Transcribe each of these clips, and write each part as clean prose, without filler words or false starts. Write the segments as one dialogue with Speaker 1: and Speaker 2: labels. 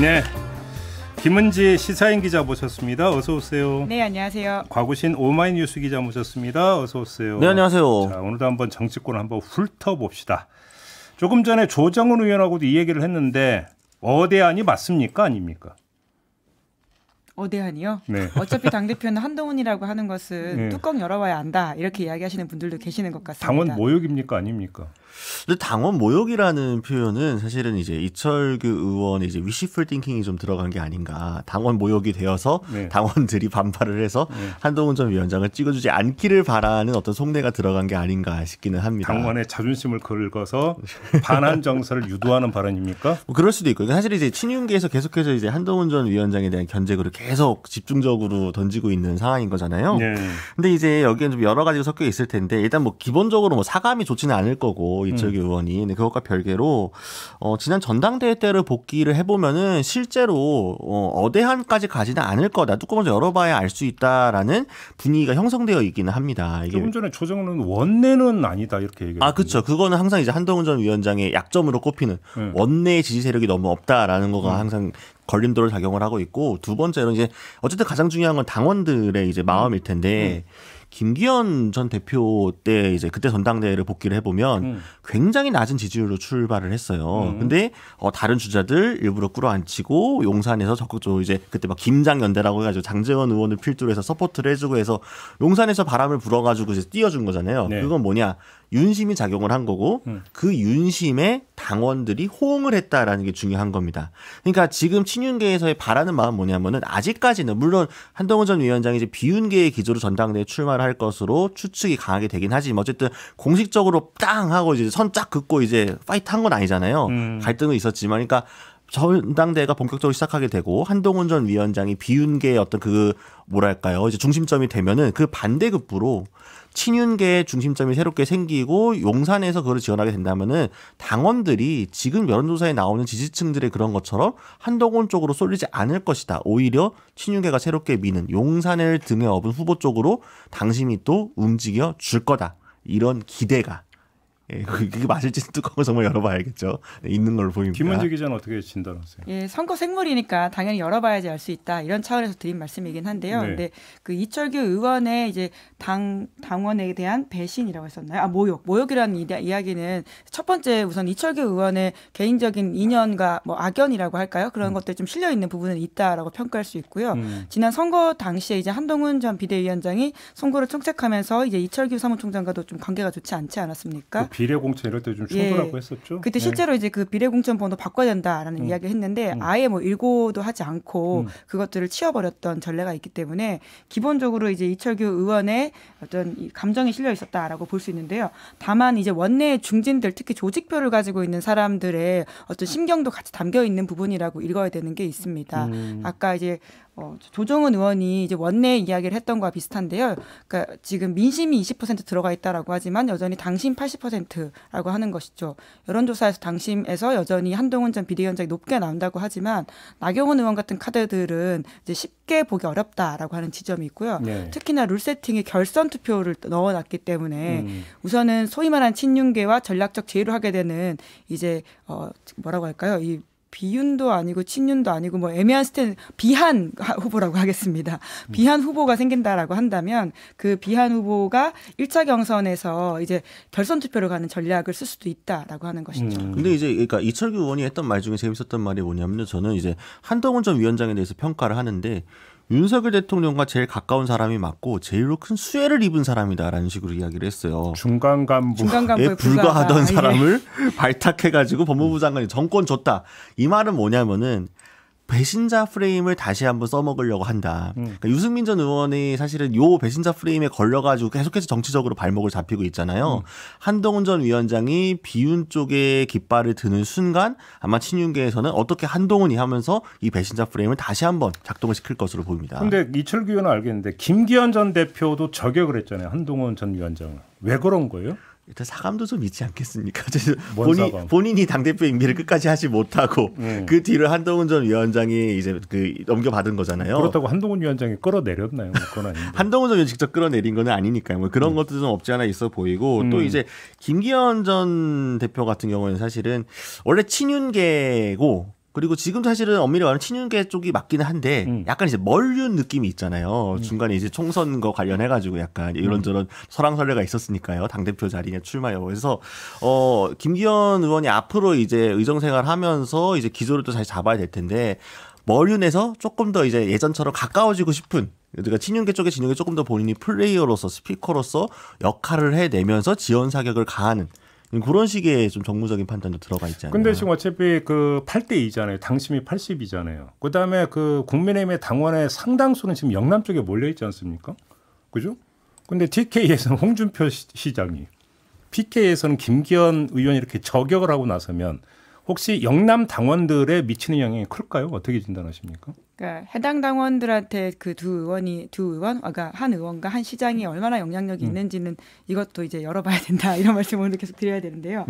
Speaker 1: 네, 김은지 시사인 기자 모셨습니다. 어서 오세요.
Speaker 2: 네, 안녕하세요.
Speaker 1: 곽우신 오마이뉴스 기자 모셨습니다. 어서 오세요.
Speaker 3: 네, 안녕하세요.
Speaker 1: 자, 오늘도 한번 정치권을 한번 훑어봅시다. 조금 전에 조정훈 의원하고도 이 얘기를 했는데 어대안이 맞습니까? 아닙니까?
Speaker 2: 어대안이요?
Speaker 1: 네.
Speaker 2: 어차피 당대표는 한동훈이라고 하는 것은
Speaker 1: 네.
Speaker 2: 뚜껑 열어봐야 안다 이렇게 이야기하시는 분들도 계시는 것 같습니다.
Speaker 1: 당원 모욕입니까? 아닙니까?
Speaker 3: 근데 당원 모욕이라는 표현은 사실은 이제 이철규 의원의 이제 위시풀 띵킹이 좀 들어간 게 아닌가. 당원 모욕이 되어서
Speaker 1: 네.
Speaker 3: 당원들이 반발을 해서 한동훈 전 위원장을 찍어주지 않기를 바라는 어떤 속내가 들어간 게 아닌가 싶기는 합니다.
Speaker 1: 당원의 자존심을 긁어서 반한 정서를 유도하는 발언입니까?
Speaker 3: 뭐 그럴 수도 있고, 사실 이제 친윤계에서 계속해서 이제 한동훈 전 위원장에 대한 견제구를 계속 집중적으로 던지고 있는 상황인 거잖아요.
Speaker 1: 네.
Speaker 3: 근데 이제 여기엔 좀 여러 가지가 섞여 있을 텐데, 일단 뭐 기본적으로 뭐 사감이 좋지는 않을 거고 이철규 의원이. 근데 그것과 별개로 지난 전당대회 때를 복기를 해보면은 실제로 어대한까지 가지는 않을 거다. 뚜껑을 열어봐야 알 수 있다라는 분위기가 형성되어 있기는 합니다. 이게
Speaker 1: 조금 전에 조정훈은 원내는 아니다 이렇게 얘기했거든요.
Speaker 3: 아, 그렇죠. 그거는 항상 이제 한동훈 전 위원장의 약점으로 꼽히는 원내의 지지 세력이 너무 없다라는 거가 항상 걸림돌을 작용을 하고 있고, 두 번째로 이제 어쨌든 가장 중요한 건 당원들의 이제 마음일 텐데, 김기현 전 대표 때 이제 그때 전당대회를 복귀를 해보면 굉장히 낮은 지지율로 출발을 했어요. 근데 다른 주자들 일부러 끌어안치고 용산에서 적극적으로 이제 그때 막 김장연대라고 해가지고 장제원 의원을 필두로 해서 서포트를 해주고 해서 용산에서 바람을 불어가지고 이제 띄워준 거잖아요.
Speaker 1: 네.
Speaker 3: 그건 뭐냐? 윤심이 작용을 한 거고 그 윤심에 당원들이 호응을 했다라는 게 중요한 겁니다. 그러니까 지금 친윤계에서의 바라는 마음 뭐냐면은, 아직까지는 물론 한동훈 전 위원장이 이제 비윤계의 기조로 전당대회에 출마를 할 것으로 추측이 강하게 되긴 하지만 어쨌든 공식적으로 땅 하고 이제 선 쫙 긋고 이제 파이트 한 건 아니잖아요. 갈등은 있었지만, 그러니까 전당대회가 본격적으로 시작하게 되고 한동훈 전 위원장이 비윤계의 어떤 그 뭐랄까요, 이제 중심점이 되면은 그 반대급부로 친윤계의 중심점이 새롭게 생기고 용산에서 그걸 지원하게 된다면은 당원들이 지금 여론조사에 나오는 지지층들의 그런 것처럼 한동훈 쪽으로 쏠리지 않을 것이다. 오히려 친윤계가 새롭게 미는 용산을 등에 업은 후보 쪽으로 당심이 또 움직여 줄 거다. 이런 기대가, 그게 맞을지는 뚜껑을 정말 열어봐야겠죠. 네, 있는 걸로 보입니다.
Speaker 1: 김은지 기자는 어떻게 진단하세요?
Speaker 2: 예, 선거 생물이니까 당연히 열어봐야지 알 수 있다 이런 차원에서 드린 말씀이긴 한데요.
Speaker 1: 네.
Speaker 2: 근데 그 이철규 의원의 이제 당원에 대한 배신이라고 했었나요? 모욕이라는 이야기는 첫 번째 우선 이철규 의원의 개인적인 인연과 뭐 악연이라고 할까요? 그런 것들 좀 실려 있는 부분은 있다라고 평가할 수 있고요. 지난 선거 당시에 이제 한동훈 전 비대위원장이 선거를 총책하면서 이제 이철규 사무총장과도 좀 관계가 좋지 않지 않았습니까?
Speaker 1: 그 비례 공천 이럴 때 좀 충돌하고 했었죠.
Speaker 2: 그때 실제로 이제 그 비례 공천 번호 바꿔야 된다라는 이야기를 했는데 아예 뭐 일고도 하지 않고 그것들을 치워버렸던 전례가 있기 때문에 기본적으로 이제 이철규 의원의 어떤 이 감정이 실려 있었다라고 볼 수 있는데요. 다만 이제 원내 중진들, 특히 조직표를 가지고 있는 사람들의 어떤 심경도 같이 담겨 있는 부분이라고 읽어야 되는 게 있습니다. 아까 이제 조정훈 의원이 이제 원내 이야기를 했던 거와 비슷한데요. 그러니까 지금 민심이 20% 들어가 있다라고 하지만 여전히 당심 80%라고 하는 것이죠. 여론조사에서 당심에서 여전히 한동훈 전 비대위원장이 높게 나온다고 하지만 나경원 의원 같은 카드들은 이제 쉽게 보기 어렵다라고 하는 지점이 있고요.
Speaker 1: 네.
Speaker 2: 특히나 룰 세팅에 결선 투표를 넣어놨기 때문에 우선은 소위 말하는 친윤계와 전략적 제휴를 하게 되는 이제 뭐라고 할까요? 이 비윤도 아니고 친윤도 아니고 뭐 애매한 비한 후보라고 하겠습니다. 비한 후보가 생긴다라고 한다면 그 비한 후보가 1차 경선에서 이제 결선 투표를 가는 전략을 쓸 수도 있다라고 하는 것이죠.
Speaker 3: 근데 이제 그러니까 이철규 의원이 했던 말 중에 재밌었던 말이 뭐냐면, 저는 이제 한동훈 전 위원장에 대해서 평가를 하는데 윤석열 대통령과 제일 가까운 사람이 맞고 제일로 큰 수혜를 입은 사람이다라는 식으로 이야기를 했어요.
Speaker 1: 중간 간부에
Speaker 3: 불과하던 사람을 발탁해가지고 법무부 장관이 정권 줬다. 이 말은 뭐냐면은 배신자 프레임을 다시 한번 써먹으려고 한다. 그러니까 유승민 전 의원이 사실은 요 배신자 프레임에 걸려가지고 계속해서 정치적으로 발목을 잡히고 있잖아요. 한동훈 전 위원장이 비윤 쪽에 깃발을 드는 순간 아마 친윤계에서는 어떻게 한동훈이 하면서 이 배신자 프레임을 다시 한번 작동을 시킬 것으로 보입니다.
Speaker 1: 그런데 이철규 의원은 알겠는데 김기현 전 대표도 저격을 했잖아요. 한동훈 전 위원장은. 왜 그런 거예요?
Speaker 3: 일단 사감도 좀 있지 않겠습니까? 본인이 당대표 임기를 끝까지 하지 못하고 그 뒤를 한동훈 전 위원장이 이제 그 넘겨받은 거잖아요.
Speaker 1: 그렇다고 한동훈 위원장이 끌어내렸나요? 그건 아닌데.
Speaker 3: 한동훈 전 위원장이 직접 끌어내린 건 아니니까요. 뭐 그런 것도 좀 없지 않아 있어 보이고 또 이제 김기현 전 대표 같은 경우는 사실은 원래 친윤계고 그리고 지금 사실은 엄밀히 말하면 친윤계 쪽이 맞기는 한데 약간 이제 멀륜 느낌이 있잖아요. 중간에 이제 총선 거 관련해가지고 약간 이런저런 설왕설래가 있었으니까요. 당대표 자리에 출마요. 그래서 김기현 의원이 앞으로 이제 의정생활하면서 이제 기조를 또 잘 잡아야 될 텐데 멀륜에서 조금 더 이제 예전처럼 가까워지고 싶은 그러니까 친윤계 쪽에 진영에 조금 더 본인이 플레이어로서 스피커로서 역할을 해내면서 지원 사격을 가하는 그런 식의 좀 정무적인 판단도 들어가 있지 않나요?
Speaker 1: 근데 지금 어차피 그 8대2잖아요. 당심이 80이잖아요. 그다음에 그 국민의힘의 당원의 상당수는 지금 영남 쪽에 몰려 있지 않습니까? 그죠? 근데 TK에서는 홍준표 시장이, PK에서는 김기현 의원이 이렇게 저격을 하고 나서면 혹시 영남 당원들에 미치는 영향이 클까요? 어떻게 진단하십니까?
Speaker 2: 그러니까 해당 당원들한테 그 두 의원, 그러니까 한 의원과 한 시장이 얼마나 영향력이 있는지는 이것도 이제 열어봐야 된다 이런 말씀을 계속 드려야 되는데요.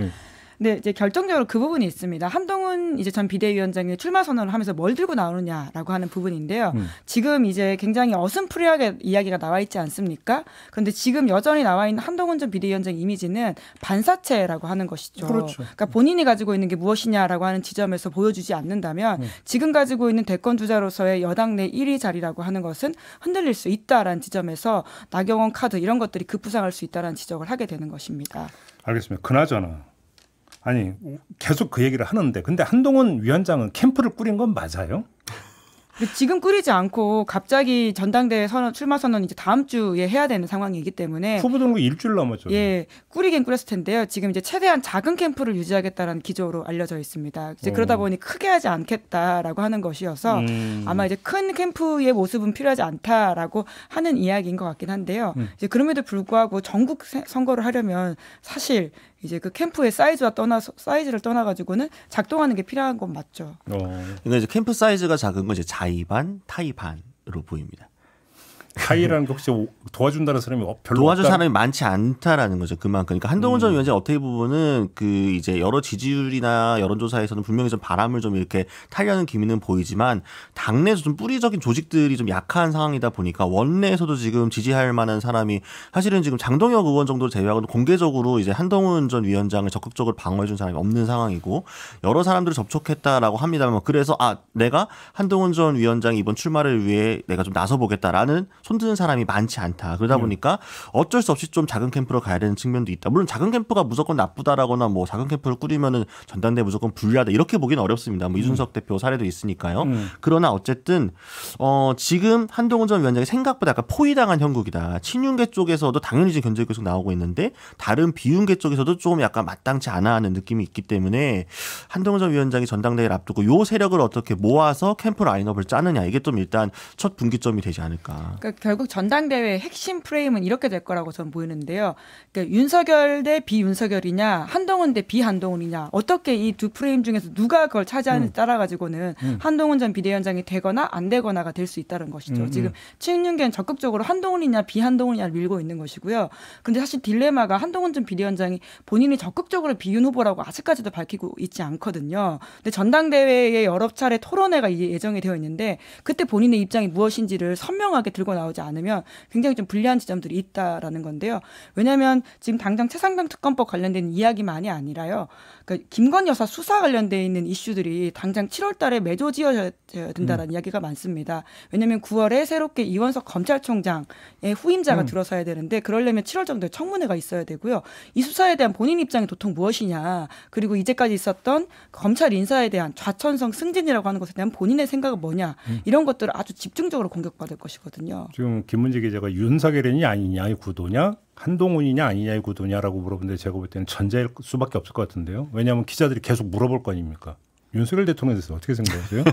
Speaker 2: 근데 이제 결정적으로 그 부분이 있습니다. 한동훈 이제 전 비대위원장이 출마 선언을 하면서 뭘 들고 나오느냐라고 하는 부분인데요. 지금 이제 굉장히 어슴푸레하게 이야기가 나와 있지 않습니까? 그런데 지금 여전히 나와 있는 한동훈 전 비대위원장 이미지는 반사체라고 하는 것이죠.
Speaker 1: 그렇죠.
Speaker 2: 그러니까 본인이 가지고 있는 게 무엇이냐라고 하는 지점에서 보여주지 않는다면 지금 가지고 있는 대권 주자로서의 여당 내 1위 자리라고 하는 것은 흔들릴 수 있다라는 지점에서 나경원 카드 이런 것들이 급부상할 수 있다라는 지적을 하게 되는 것입니다.
Speaker 1: 알겠습니다. 그나저나 아니 계속 그 얘기를 하는데 근데 한동훈 위원장은 캠프를 꾸린 건 맞아요?
Speaker 2: 근데 지금 꾸리지 않고 갑자기 전당대회 출마 선언 이제 다음 주에 해야 되는 상황이기 때문에
Speaker 1: 후보 등록이 일주일 남았죠.
Speaker 2: 예, 꾸리긴 꾸렸을 텐데요. 지금 이제 최대한 작은 캠프를 유지하겠다라는 기조로 알려져 있습니다. 이제 그러다 보니 크게 하지 않겠다라고 하는 것이어서 아마 이제 큰 캠프의 모습은 필요하지 않다라고 하는 이야기인 것 같긴 한데요. 이제 그럼에도 불구하고 전국 선거를 하려면 사실 이제 그 캠프의 사이즈를 떠나가지고는 작동하는 게 필요한 건 맞죠.
Speaker 3: 그러니까 이제 캠프 사이즈가 작은 건 이제 자의반, 타의반으로 보입니다.
Speaker 1: 타의라는 게 혹시 도와준다는 사람이 별로
Speaker 3: 도와줄
Speaker 1: 없다?
Speaker 3: 사람이 많지 않다라는 거죠. 그만큼. 그러니까 한동훈 전 위원장 어떻게 보면은 그 이제 여러 지지율이나 여론조사에서는 분명히 좀 바람을 좀 이렇게 타려는 기미는 보이지만 당내에서 좀 뿌리적인 조직들이 좀 약한 상황이다 보니까 원내에서도 지금 지지할 만한 사람이 사실은 지금 장동혁 의원 정도를 제외하고는 공개적으로 이제 한동훈 전 위원장을 적극적으로 방어해 준 사람이 없는 상황이고 여러 사람들을 접촉했다라고 합니다만 그래서 내가 한동훈 전 위원장이 이번 출마를 위해 내가 좀 나서보겠다라는 손드는 사람이 많지 않다. 그러다 보니까 어쩔 수 없이 좀 작은 캠프로 가야 되는 측면도 있다. 물론 작은 캠프가 무조건 나쁘다라거나 뭐 작은 캠프를 꾸리면은 전당대회 무조건 불리하다 이렇게 보기는 어렵습니다. 뭐 이준석 대표 사례도 있으니까요. 그러나 어쨌든 지금 한동훈 전 위원장이 생각보다 약간 포위당한 형국이다. 친윤계 쪽에서도 당연히 이제 견제가 계속 나오고 있는데 다른 비윤계 쪽에서도 좀 약간 마땅치 않아 하는 느낌이 있기 때문에 한동훈 전 위원장이 전당대회를 앞두고 요 세력을 어떻게 모아서 캠프 라인업을 짜느냐 이게 좀 일단 첫 분기점이 되지 않을까.
Speaker 2: 그러니까 결국 전당대회의 핵심 프레임은 이렇게 될 거라고 저는 보이는데요. 그러니까 윤석열 대 비윤석열이냐 한동훈 대 비한동훈이냐 어떻게 이 두 프레임 중에서 누가 그걸 차지하는지 따라 가지고는 한동훈 전 비대위원장이 되거나 안 되거나가 될 수 있다는 것이죠. 지금 친윤계는 적극적으로 한동훈이냐 비한동훈이냐를 밀고 있는 것이고요. 근데 사실 딜레마가 한동훈 전 비대위원장이 본인이 적극적으로 비윤 후보라고 아직까지도 밝히고 있지 않거든요. 근데 전당대회에 여러 차례 토론회가 예정이 되어 있는데 그때 본인의 입장이 무엇인지를 선명하게 들고 나오지 않으면 굉장히 좀 불리한 지점들이 있다라는 건데요. 왜냐하면 지금 당장 최상병 특검법 관련된 이야기만이 아니라요. 그러니까 김건 여사 수사 관련돼 있는 이슈들이 당장 7월 달에 매조지어져야 된다라는 이야기가 많습니다. 왜냐하면 9월에 새롭게 이원석 검찰총장의 후임자가 들어서야 되는데 그러려면 7월 정도에 청문회가 있어야 되고요. 이 수사에 대한 본인 입장이 도통 무엇이냐. 그리고 이제까지 있었던 검찰 인사에 대한 좌천성 승진이라고 하는 것에 대한 본인의 생각은 뭐냐. 이런 것들을 아주 집중적으로 공격받을 것이거든요.
Speaker 1: 지금 김문재 기자가 윤석열이냐 아니냐의 구도냐 한동훈이냐 아니냐의 구도냐라고 물어보는데 제가 볼 때는 전자일 수밖에 없을 것 같은데요. 왜냐하면 기자들이 계속 물어볼 거 아닙니까? 윤석열 대통령에 대해서 어떻게 생각하세요?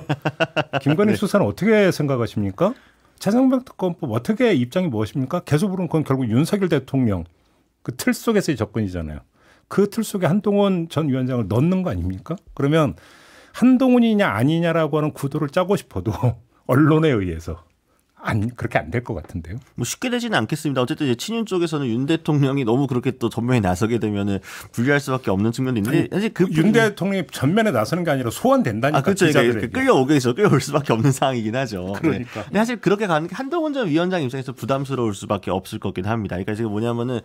Speaker 1: 김건희
Speaker 3: 네.
Speaker 1: 수사는 어떻게 생각하십니까? 최상병 특검법 어떻게 입장이 무엇입니까? 계속 물으면 그건 결국 윤석열 대통령 그 틀 속에서의 접근이잖아요. 그 틀 속에 한동훈 전 위원장을 넣는 거 아닙니까? 그러면 한동훈이냐 아니냐라고 하는 구도를 짜고 싶어도 언론에 의해서 그렇게 안 될 것 같은데요.
Speaker 3: 뭐 쉽게 되지는 않겠습니다. 어쨌든 이제 친윤 쪽에서는 윤 대통령이 너무 그렇게 또 전면에 나서게 되면은 불리할 수밖에 없는 측면도 있는데 사실
Speaker 1: 윤 대통령이 전면에 나서는 게 아니라 소환된다니까.
Speaker 3: 그렇죠. 그러니까 끌려올 수밖에 없는 상황이긴 하죠.
Speaker 1: 그러니까.
Speaker 3: 근데 사실 그렇게 가는 게 한동훈 전 위원장 입장에서 부담스러울 수밖에 없을 거긴 합니다. 그러니까 지금 뭐냐면은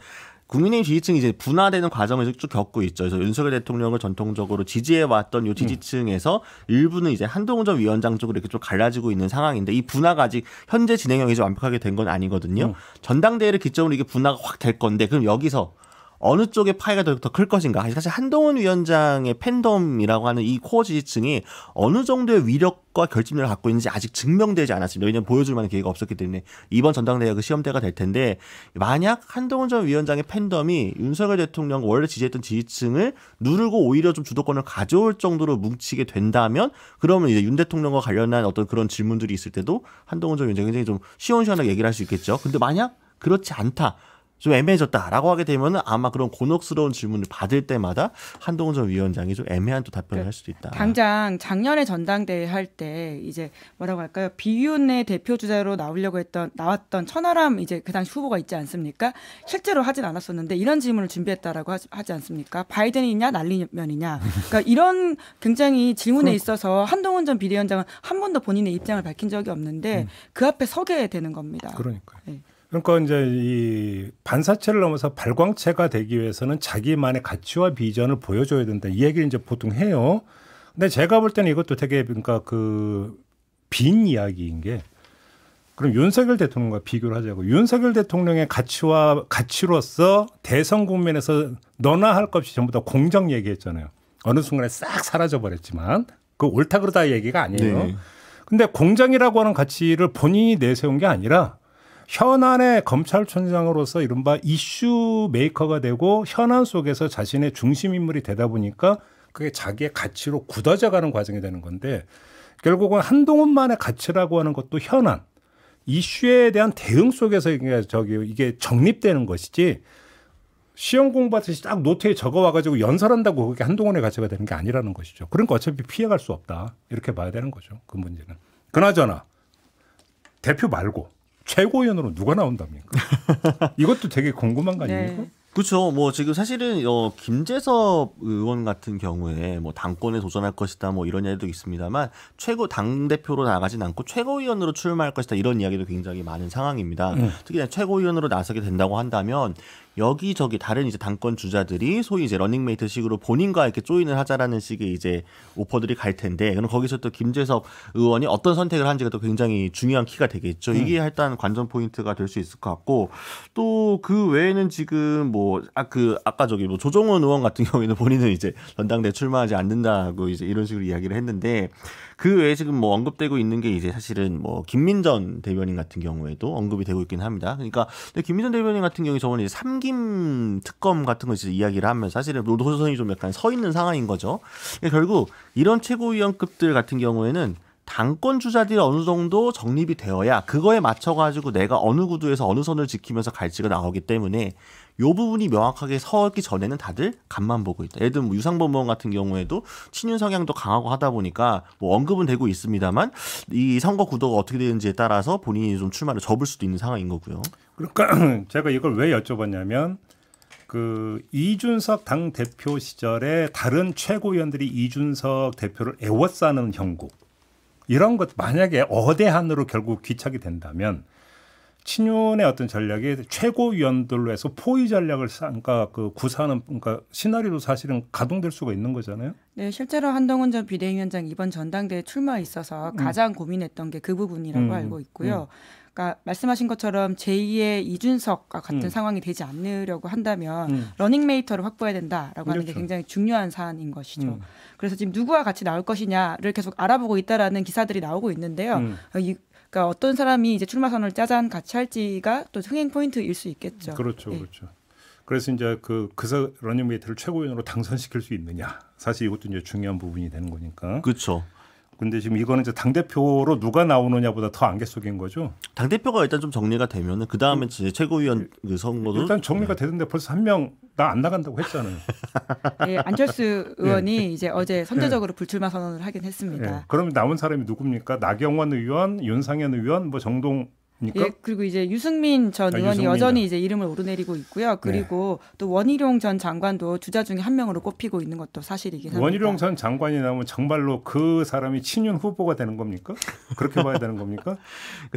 Speaker 3: 국민의힘 지지층이 이제 분화되는 과정을 쭉 겪고 있죠. 그래서 윤석열 대통령을 전통적으로 지지해왔던 요 지지층에서 일부는 이제 한동훈 전 위원장 쪽으로 이렇게 좀 갈라지고 있는 상황인데 이 분화가 아직 현재 진행형이 이제 완벽하게 된 건 아니거든요. 전당대회를 기점으로 이게 분화가 확 될 건데 그럼 여기서 어느 쪽의 파이가 더 클 것인가. 사실 한동훈 위원장의 팬덤이라고 하는 이 코어 지지층이 어느 정도의 위력과 결집력을 갖고 있는지 아직 증명되지 않았습니다. 왜냐하면 보여줄 만한 기회가 없었기 때문에 이번 전당대회가 그 시험대가 될 텐데 만약 한동훈 전 위원장의 팬덤이 윤석열 대통령 원래 지지했던 지지층을 누르고 오히려 좀 주도권을 가져올 정도로 뭉치게 된다면 그러면 이제 윤 대통령과 관련한 어떤 그런 질문들이 있을 때도 한동훈 전 위원장이 굉장히 좀 시원시원하게 얘기를 할 수 있겠죠. 근데 만약 그렇지 않다. 좀 애매해졌다라고 하게 되면 아마 그런 곤혹스러운 질문을 받을 때마다 한동훈 전 위원장이 좀 애매한 또 답변을 할 수도 있다.
Speaker 2: 당장 작년에 전당대회 할 때 이제 뭐라고 할까요? 비윤의 대표 주자로 나왔던 천하람 이제 그 당시 후보가 있지 않습니까? 실제로 하진 않았었는데 이런 질문을 준비했다라고 하지 않습니까? 바이든이냐 난리면이냐. 그러니까 이런 굉장히 질문에 있어서 한동훈 전 비대위원장은 한 번도 본인의 입장을 밝힌 적이 없는데 그 앞에 서게 되는 겁니다.
Speaker 1: 그러니까요.
Speaker 2: 네.
Speaker 1: 그러니까 이제 이 반사체를 넘어서 발광체가 되기 위해서는 자기만의 가치와 비전을 보여줘야 된다. 이 얘기를 이제 보통 해요. 근데 제가 볼 때는 이것도 되게 그러니까 그 빈 이야기인 게 그럼 윤석열 대통령과 비교를 하자고. 윤석열 대통령의 가치로서 대선 국면에서 너나 할 것 없이 전부 다 공정 얘기했잖아요. 어느 순간에 싹 사라져 버렸지만 그 옳다 그러다 얘기가 아니에요.
Speaker 3: 네.
Speaker 1: 근데 공정이라고 하는 가치를 본인이 내세운 게 아니라 현안의 검찰총장으로서 이른바 이슈 메이커가 되고 현안 속에서 자신의 중심 인물이 되다 보니까 그게 자기의 가치로 굳어져 가는 과정이 되는 건데 결국은 한동훈만의 가치라고 하는 것도 현안, 이슈에 대한 대응 속에서 이게 정립되는 것이지 시험 공부하듯이 딱 노트에 적어와가지고 연설한다고 그게 한동훈의 가치가 되는 게 아니라는 것이죠. 그러니까 어차피 피해갈 수 없다. 이렇게 봐야 되는 거죠. 그 문제는. 그나저나 대표 말고 최고위원으로 누가 나온답니까? 이것도 되게 궁금한 거 아닙니까?
Speaker 2: 네.
Speaker 3: 그렇죠. 뭐 지금 사실은 김재섭 의원 같은 경우에 뭐 당권에 도전할 것이다 뭐 이런 이야기도 있습니다만 최고 당 대표로 나가진 않고 최고위원으로 출마할 것이다 이런 이야기도 굉장히 많은 상황입니다. 특히 최고위원으로 나서게 된다고 한다면 여기저기 다른 이제 당권 주자들이 소위 이제 러닝메이트식으로 본인과 이렇게 조인을 하자라는 식의 이제 오퍼들이 갈 텐데 그럼 거기서 또 김재섭 의원이 어떤 선택을 하는지가 또 굉장히 중요한 키가 되겠죠. 이게 일단 관전 포인트가 될 수 있을 것 같고 또 그 외에는 지금 뭐 아까 저기 뭐 조정원 의원 같은 경우에는 본인은 이제 전당대회 출마하지 않는다고 이제 이런 식으로 이야기를 했는데 그 외에 지금 뭐 언급되고 있는 게 이제 사실은 뭐 김민전 대변인 같은 경우에도 언급이 되고 있긴 합니다. 그러니까 근데 김민전 대변인 같은 경우에 저번에 이제 삼김 특검 같은 거 이제 이야기를 하면서 사실은 노선이 좀 약간 서 있는 상황인 거죠. 그러니까 결국 이런 최고위원급들 같은 경우에는 당권 주자들이 어느 정도 정립이 되어야 그거에 맞춰가지고 내가 어느 구도에서 어느 선을 지키면서 갈지가 나오기 때문에 이 부분이 명확하게 서기 전에는 다들 간만 보고 있다. 예를 들면 뭐 유상범 의원 같은 경우에도 친윤 성향도 강하고 하다 보니까 뭐 언급은 되고 있습니다만 이 선거 구도가 어떻게 되는지에 따라서 본인이 좀 출마를 접을 수도 있는 상황인 거고요.
Speaker 1: 그러니까 제가 이걸 왜 여쭤봤냐면 그 이준석 당 대표 시절에 다른 최고위원들이 이준석 대표를 애워싸는 형국 이런 것 만약에 어대한으로 결국 귀착이 된다면 친윤의 어떤 전략이 최고위원들로 해서 포위 전략을 그러니까 그 구사하는 그러니까 시나리오로 사실은 가동될 수가 있는 거잖아요.
Speaker 2: 네, 실제로 한동훈 전 비대위원장 이번 전당대회 출마에 있어서 가장 고민했던 게 그 부분이라고 알고 있고요. 그러니까 말씀하신 것처럼 제2의 이준석과 같은 상황이 되지 않으려고 한다면 러닝메이터를 확보해야 된다라고
Speaker 1: 그렇죠.
Speaker 2: 하는 게 굉장히 중요한 사안인 것이죠. 그래서 지금 누구와 같이 나올 것이냐를 계속 알아보고 있다라는 기사들이 나오고 있는데요. 그러니까 어떤 사람이 이제 출마 선언을 짜잔 같이 할지가 또 흥행 포인트일 수 있겠죠.
Speaker 1: 그렇죠,
Speaker 2: 네.
Speaker 1: 그렇죠. 그래서 이제 그서 러닝메이트를 최고위원으로 당선시킬 수 있느냐. 사실 이것도 이제 중요한 부분이 되는 거니까.
Speaker 3: 그렇죠.
Speaker 1: 근데 지금 이거는 이제 당 대표로 누가 나오느냐보다 더 안개 속인 거죠.
Speaker 3: 당 대표가 일단 좀 정리가 되면은 그 다음에 최고위원 그 선거도
Speaker 1: 일단 정리가 되는데 벌써 한 명 나 안 나간다고 했잖아요.
Speaker 2: 네, 안철수 의원이 이제 어제 선제적으로 불출마 선언을 하긴 했습니다.
Speaker 1: 그러면 남은 사람이 누굽니까? 나경원 의원, 윤상현 의원, 뭐 정동
Speaker 2: 예, 그리고 이제 유승민 전 의원이 여전히 이제 이름을 오르내리고 있고요. 그리고 또 원희룡 전 장관도 주자 중에 한 명으로 꼽히고 있는 것도 사실이긴 합니다.
Speaker 1: 원희룡 전 장관이 나오면 정말로 그 사람이 친윤 후보가 되는 겁니까? 그렇게 봐야 되는 겁니까?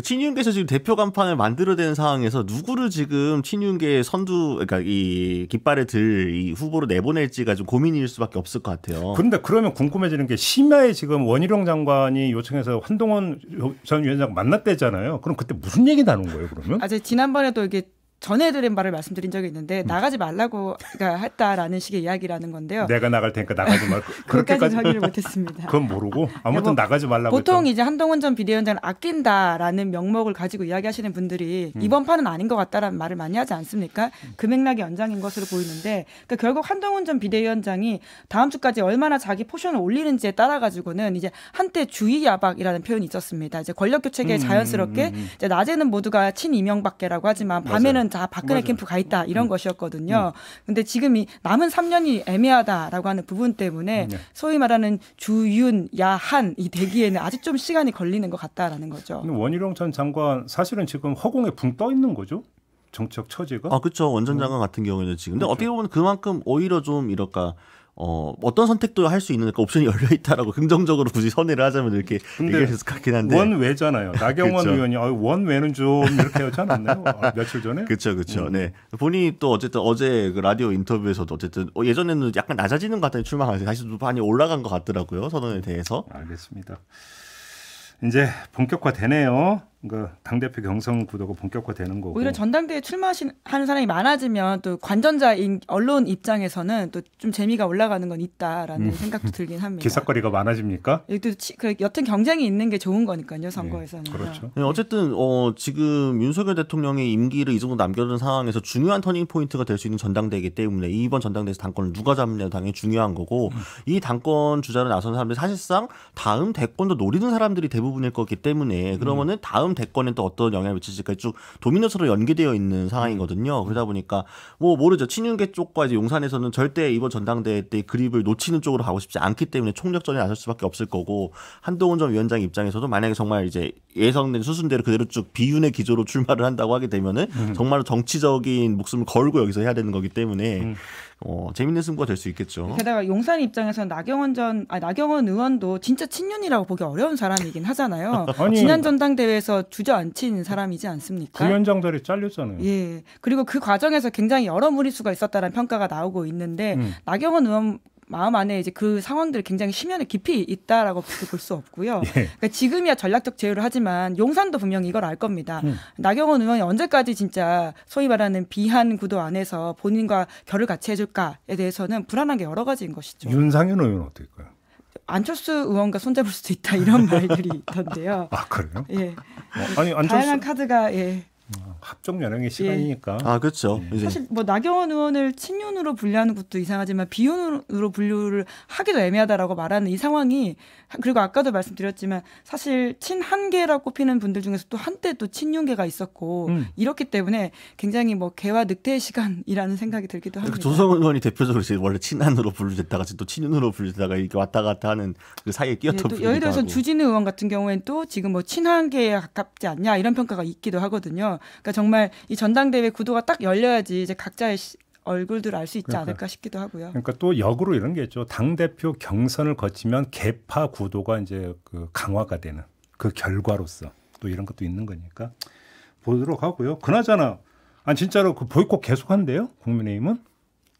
Speaker 3: 친윤계에서 지금 대표 간판을 만들어내는 상황에서 누구를 지금 친윤계 선두, 그러니까 이 깃발에 들 이 후보로 내보낼지가 좀 고민일 수밖에 없을 것 같아요.
Speaker 1: 그런데 그러면 궁금해지는 게 심야에 지금 원희룡 장관이 요청해서 한동훈 전 위원장 만났대잖아요. 그럼 그때 무슨 얘기 나눈 거예요, 그러면?
Speaker 2: 지난번에도 이게 전해드린 바를 말씀드린 적이 있는데 나가지 말라고 했다라는 식의 이야기라는 건데요.
Speaker 1: 내가 나갈 테니까 나가지 말고.
Speaker 2: 그렇게까지 확인을 못했습니다.
Speaker 1: 그건 모르고 아무튼 나가지 말라고.
Speaker 2: 보통 이제 한동훈 전 비대위원장을 아낀다라는 명목을 가지고 이야기하시는 분들이 이번 판은 아닌 것 같다라는 말을 많이 하지 않습니까? 그 맥락의 연장인 것으로 보이는데 그러니까 결국 한동훈 전 비대위원장이 다음 주까지 얼마나 자기 포션을 올리는지에 따라 가지고는 이제 한때 주의 야박이라는 표현이 있었습니다. 이제 권력 교체계에 자연스럽게 이제 낮에는 모두가 친이명박계라고 하지만 밤에는 다 박근혜
Speaker 1: 맞아요.
Speaker 2: 캠프 가 있다 이런 것이었거든요. 근데 지금 이 남은 3년이 애매하다라고 하는 부분 때문에 소위 말하는 주윤, 야한 이 대기에는 아직 좀 시간이 걸리는 것 같다라는 거죠.
Speaker 1: 원희룡 전 장관 사실은 지금 허공에 붕 떠 있는 거죠. 정책 처지가.
Speaker 3: 그렇죠. 원전 장관 같은 경우에는 지금. 근데 어떻게 보면 그만큼 오히려 좀 이럴까. 어떤 선택도 할 수 있는 옵션이 열려 있다라고 긍정적으로 굳이 선회를 하자면 이렇게 얘기할 수 같긴 한데
Speaker 1: 원외잖아요. 나경원
Speaker 3: 그쵸.
Speaker 1: 의원이 원외는 좀 이렇게 하지 않았나요? 며칠 전에?
Speaker 3: 그렇죠. 네. 본인이 또 어쨌든 어제 그 라디오 인터뷰에서도 어쨌든 예전에는 약간 낮아지는 것 같다는 출마하면서 다시 또 많이 올라간 것 같더라고요. 선언에 대해서.
Speaker 1: 알겠습니다. 이제 본격화되네요. 그 당대표 경선 구도가 본격화되는 거고.
Speaker 2: 오히려 전당대회 출마하는 사람이 많아지면 또 관전자인 언론 입장에서는 또 좀 재미가 올라가는 건 있다라는 생각도 들긴 합니다.
Speaker 1: 기사거리가 많아집니까?
Speaker 2: 여튼 경쟁이 있는 게 좋은 거니까요. 선거에서는.
Speaker 1: 그렇죠.
Speaker 3: 네, 어쨌든 지금 윤석열 대통령의 임기를 이 정도 남겨둔 상황에서 중요한 터닝 포인트가 될 수 있는 전당대회이기 때문에 이번 전당대회에서 당권을 누가 잡느냐도 당연히 중요한 거고 이 당권 주자로 나선 사람들이 사실상 다음 대권도 노리는 사람들이 대부분일 거기 때문에 그러면은 다음 대권에 또 어떤 영향을 미칠지까지 쭉 도미노처럼 연계되어 있는 상황이거든요. 그러다 보니까 뭐 모르죠. 친윤계 쪽과 이제 용산에서는 절대 이번 전당대회 때 그립을 놓치는 쪽으로 가고 싶지 않기 때문에 총력전에 나설 수밖에 없을 거고 한동훈 전 위원장 입장에서도 만약에 정말 이제 예상된 수순대로 그대로 쭉 비윤의 기조로 출마를 한다고 하게 되면은 정말로 정치적인 목숨을 걸고 여기서 해야 되는 거기 때문에 재밌는 승부가 될 수 있겠죠.
Speaker 2: 게다가 용산 입장에서는 나경원 의원도 진짜 친윤이라고 보기 어려운 사람이긴 하잖아요.
Speaker 1: 아니,
Speaker 2: 지난 전당대회에서 주저앉힌 사람이지 않습니까?
Speaker 1: 부위원장 자리 잘렸잖아요.
Speaker 2: 예. 그리고 그 과정에서 굉장히 여러 무리수가 있었다는 평가가 나오고 있는데 나경원 의원 마음 안에 이제 그 상황들이 굉장히 심연에 깊이 있다라고 볼 수 없고요.
Speaker 1: 예.
Speaker 2: 그러니까 지금이야 전략적 제휴를 하지만 용산도 분명히 이걸 알 겁니다. 나경원 의원이 언제까지 진짜 소위 말하는 비한 구도 안에서 본인과 결을 같이 해줄까에 대해서는 불안한 게 여러 가지인 것이죠.
Speaker 1: 윤상현 의원은 어떨까요?
Speaker 2: 안철수 의원과 손잡을 수도 있다 이런 말들이 있던데요.
Speaker 1: 아 그래요?
Speaker 2: 예.
Speaker 1: 아니 안철수
Speaker 2: 다양한 카드가 예.
Speaker 1: 합종 연행의 시간이니까.
Speaker 3: 그렇죠. 이제
Speaker 2: 사실 뭐 나경원 의원을 친윤으로 분류하는 것도 이상하지만 비윤으로 분류를 하기도 애매하다라고 말하는 이 상황이 그리고 아까도 말씀드렸지만 사실 친한계라고 꼽히는 분들 중에서 또 한때 또 친윤계가 있었고 이렇기 때문에 굉장히 뭐 개와 늑대의 시간이라는 생각이 들기도 합니다.
Speaker 3: 조성은 의원이 대표적으로 이제 원래 친한으로 분류됐다가 또 친윤으로 분류됐다가 이렇게 왔다 갔다 하는 그 사이에 끼었던 분이기도 하고.
Speaker 2: 여의도에서 주진우 의원 같은 경우에는 또 지금 뭐 친한계에 가깝지 않냐 이런 평가가 있기도 하거든요. 그러니까 정말 이 전당대회 구도가 딱 열려야지 이제 각자의 얼굴들 알 수 있지 않을까 싶기도 하고요.
Speaker 1: 그러니까 또 역으로 이런 게 있죠. 당 대표 경선을 거치면 개파 구도가 이제 그 강화가 되는 그 결과로서 또 이런 것도 있는 거니까 보도록 하고요. 그나저나 진짜로 그 보이콧 계속한대요. 국민의힘은.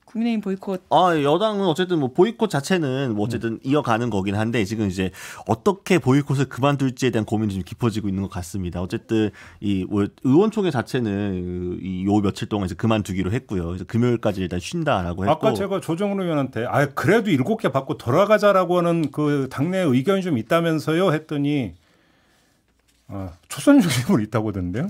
Speaker 2: 국민의힘 보이콧.
Speaker 3: 여당은 어쨌든 뭐 보이콧 자체는 뭐 어쨌든 이어가는 거긴 한데 지금 이제 어떻게 보이콧을 그만둘지에 대한 고민이 좀 깊어지고 있는 것 같습니다. 어쨌든 이 의원총회 자체는 요 며칠 동안 이제 그만두기로 했고요. 이제 금요일까지 일단 쉰다라고 했고.
Speaker 1: 아까 제가 조정훈 의원한테 그래도 7개 받고 돌아가자라고 하는 그 당내 의견이 좀 있다면서요 했더니 초선 중심으로 있다고 하던데요.